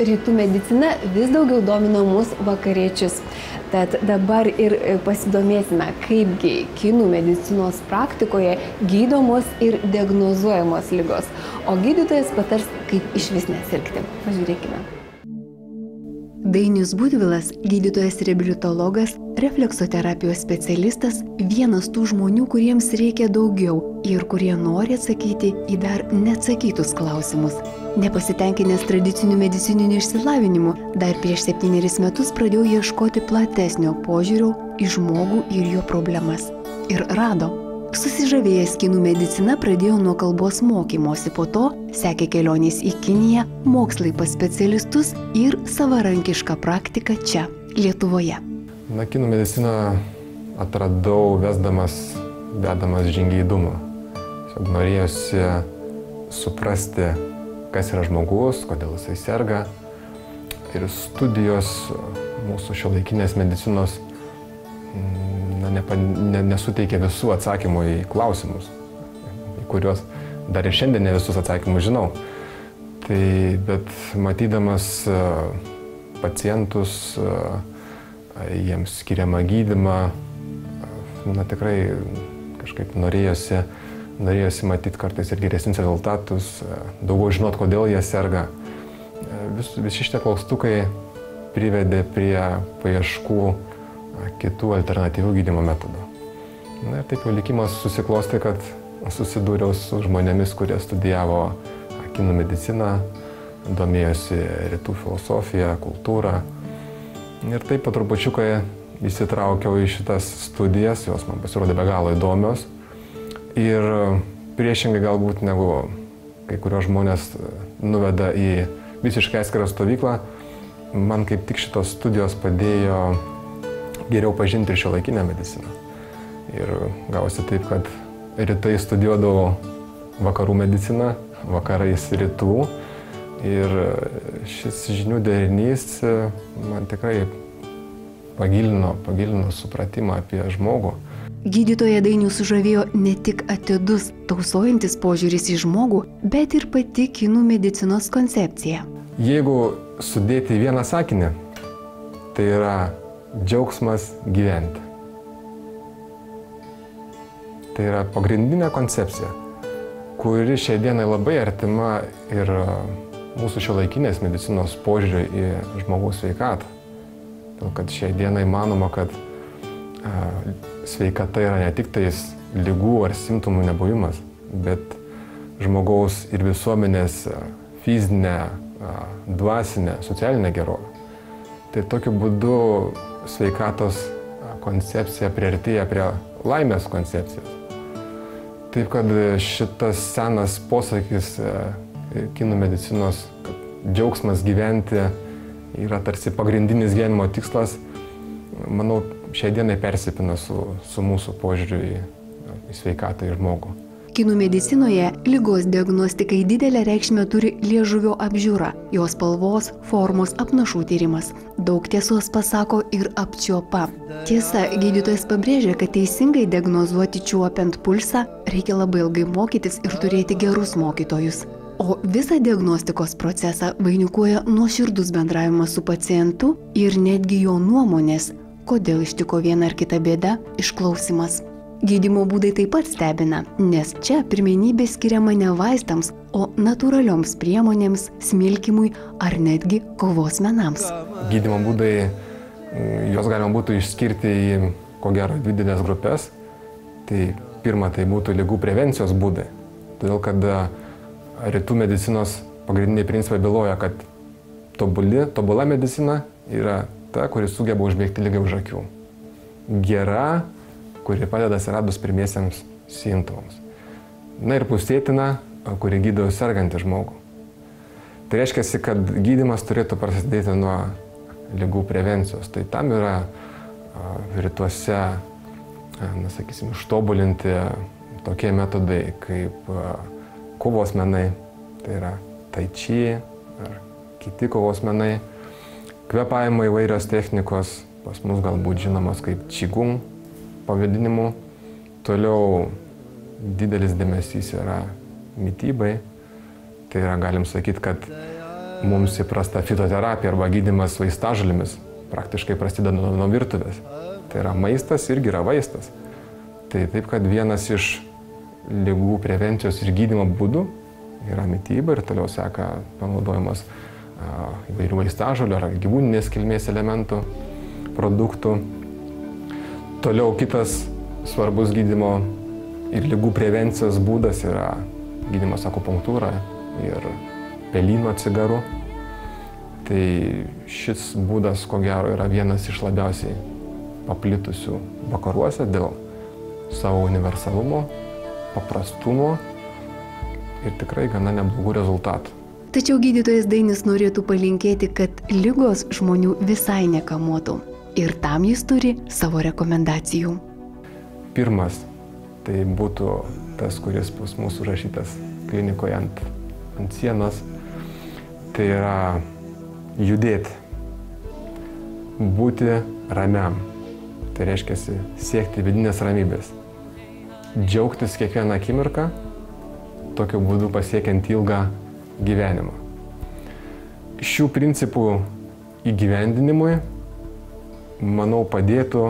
rytų medicina vis daugiau domina mus vakariečius. Tad dabar ir pasidomėsime, kaipgi kinų medicinos praktikoje gydomos ir diagnozuojamos ligos. O gydytojas patars, kaip išvis nesirgti. Pažiūrėkime. Dainius Budvilas, gydytojas reabilitologas, refleksoterapijos specialistas, vienas tų žmonių, kuriems reikia daugiau ir kurie nori atsakyti į dar neatsakytus klausimus. Nepasitenkinęs tradiciniu medicininiu išsilavinimu, dar prieš 7 metus pradėjau ieškoti platesnio požiūrio į žmogų ir jo problemas. Ir rado. Susižavėjęs kinų medicina pradėjo nuo kalbos mokymosi, po to sekė kelionės į Kiniją, mokslai pas specialistus ir savarankišką praktiką čia, Lietuvoje. Kinų mediciną atradau vedamas žingeidumą. Norėjosi suprasti, kas yra žmogus, kodėl jisai serga. Ir studijos mūsų šiuolaikinės medicinos nesuteikia visų atsakymų į klausimus, į kuriuos dar ir šiandien ne visus atsakymus žinau. Bet matydamas pacientus, jiems skiriamą gydymą, tikrai kažkaip norėjosi matyti kartais ir geresnius rezultatus, daugiau žinot, kodėl jie serga. Visi šitie klaustukai privedė prie paieškų kitų alternatyvių gydymo metodų. Ir taip jau likimas susiklostė, kad susidūriau su žmonėmis, kurie studijavo kinų mediciną, domėjosi rytų filosofiją, kultūrą. Ir taip po trupučiukai įsitraukiau į šitas studijas, jos man pasirodė be galo įdomios. Ir priešingai galbūt negu kai kurios žmonės nuveda į visiškai atskirą stovyklą, man kaip tik šitos studijos padėjo geriau pažinti ir šiuolaikinę mediciną. Ir gavosi taip, kad rytai studijuodavau vakarų mediciną, vakarais rytų. Ir šis žinių derinys man tikrai pagilino supratimą apie žmogų. Gydytoją Dainių sužavėjo ne tik atidus, tausojantis požiūris į žmogų, bet ir pati kinų medicinos koncepcija. Jeigu sudėti į vieną sakinį, tai yra džiaugsmas gyventi. Tai yra pagrindinė koncepcija, kuri šiai dienai labai artima ir mūsų šiuolaikinės medicinos požiūriui į žmogaus sveikatą. Kad šiai dienai manoma, kad sveikata yra ne tik tais ligų ar simptomų nebuvimas, bet žmogaus ir visuomenės fizinė, dvasinė, socialinė gerovė. Tai tokiu būdu sveikatos koncepcija priartėja prie laimės koncepcijos. Taip kad šitas senas posakis kinų medicinos, kad džiaugsmas gyventi yra tarsi pagrindinis gyvenimo tikslas, manau, šiai dienai persipina su mūsų požiūriu į sveikatą ir žmogų. Kinų medicinoje ligos diagnostikai didelę reikšmę turi liežuvio apžiūra, jos spalvos, formos apnašų tyrimas. Daug tiesos pasako ir apčiuopa. Tiesa, gydytojas pabrėžia, kad teisingai diagnozuoti čiuopiant pulsą reikia labai ilgai mokytis ir turėti gerus mokytojus. O visą diagnostikos procesą vainikuoja nuoširdus bendravimas su pacientu ir netgi jo nuomonės, kodėl ištiko viena ar kita bėda, išklausimas. Gydymo būdai taip pat stebina, nes čia pirmenybė skiriama ne vaistams, o natūralioms priemonėms, smilkymui ar netgi kovos menams. Gydymo būdai, juos galima būtų išskirti į, ko gero, 2 didelės grupės. Tai pirma, tai būtų ligų prevencijos būdai. Todėl, kad rytų medicinos pagrindiniai principai byloja, kad tobula medicina yra ta, kuri sugeba užbėgti ligai už akių. Gera, kuri padeda atsiradus pirmiesiems simptomams. Na ir pusėtina, kuri gydo sergantį žmogų. Tai reiškia, kad gydymas turėtų prasidėti nuo ligų prevencijos. Tai tam yra rytuose, ištobulinti tokie metodai kaip kovos menai, tai yra tai chi ar kiti kovos menai, kvėpavimo įvairios technikos, pas mus galbūt žinomos kaip qigong pavadinimu. Toliau didelis dėmesys yra mitybai. Tai yra, galim sakyti, kad mums įprasta fitoterapija arba gydymas vaistažolėmis praktiškai prasideda nuo virtuvės. Tai yra maistas irgi yra vaistas. Tai taip, kad vienas iš ligų prevencijos ir gydymo būdų yra mityba ir toliau seka panaudojimas įvairių vaistažolių ar gyvūninės kilmės elementų, produktų. Toliau kitas svarbus gydymo ir ligų prevencijos būdas yra gydymas akupunktūra ir pelyno cigaru. Tai šis būdas, ko gero, yra vienas iš labiausiai paplitusių vakaruose dėl savo universalumo, paprastumo ir tikrai gana neblogų rezultatų. Tačiau gydytojas Dainis norėtų palinkėti, kad ligos žmonių visai nekamuotų. Ir tam jis turi savo rekomendacijų. Pirmas, tai būtų tas, kuris pas mūsų rašytas klinikoje ant sienos. Tai yra judėti, būti ramiam. Tai reiškia siekti vidinės ramybės. Džiaugtis kiekvieną akimirką, tokiu būdu pasiekiant ilgą gyvenimą. Šių principų įgyvendinimui, manau, padėtų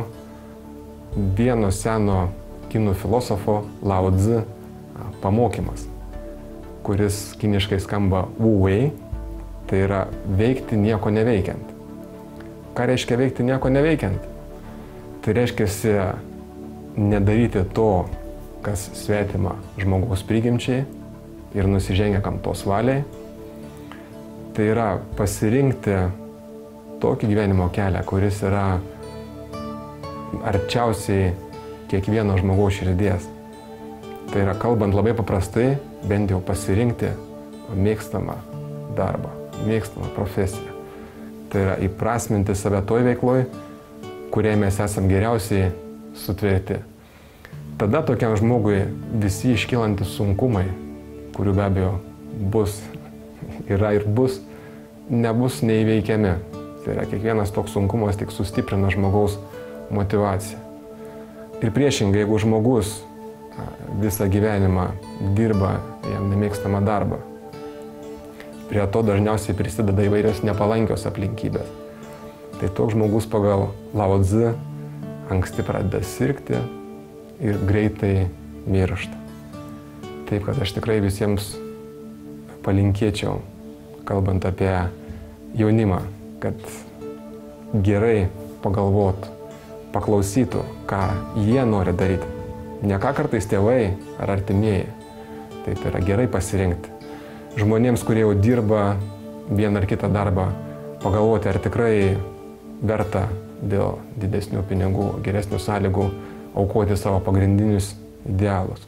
vieno seno kinų filosofo Lao Tzu pamokymas, kuris kiniškai skamba Wu Wei, tai yra veikti nieko neveikiant. Ką reiškia veikti nieko neveikiant? Tai reiškia nedaryti to, kas svetima žmogaus prigimčiai ir nusižengia gamtos valiai. Tai yra pasirinkti tokį gyvenimo kelią, kuris yra arčiausiai kiekvieno žmogaus širdies. Tai yra, kalbant labai paprastai, bent jau pasirinkti mėgstamą darbą, mėgstamą profesiją. Tai yra įprasminti save toj veikloj, kuriai mes esam geriausiai sutverti. Tada tokiam žmogui visi iškilantys sunkumai, kurių be abejo bus, yra ir bus, nebus neįveikiami. Tai yra, kiekvienas toks sunkumas tik sustiprina žmogaus motivaciją. Ir priešingai, jeigu žmogus visą gyvenimą dirba jam nemėgstamą darbą, prie to dažniausiai prisideda įvairios nepalankios aplinkybės. Tai toks žmogus pagal Lao Tzu anksti pradeda sirgti ir greitai miršta. Taip, kad aš tikrai visiems palinkėčiau, kalbant apie jaunimą, kad gerai pagalvotų, paklausytų, ką jie nori daryti. Ne ką kartais tėvai ar artimieji. Tai yra gerai pasirinkti. Žmonėms, kurie jau dirba vieną ar kitą darbą, pagalvoti, ar tikrai verta dėl didesnių pinigų, geresnių sąlygų aukoti savo pagrindinius idealus.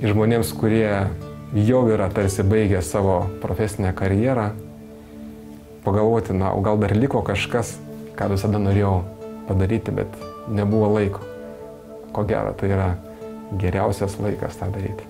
Ir žmonėms, kurie jau yra tarsi baigę savo profesinę karjerą, pagalvoti, o gal dar liko kažkas, ką visada norėjau padaryti, bet nebuvo laiko. Ko gero, tai yra geriausias laikas tą daryti.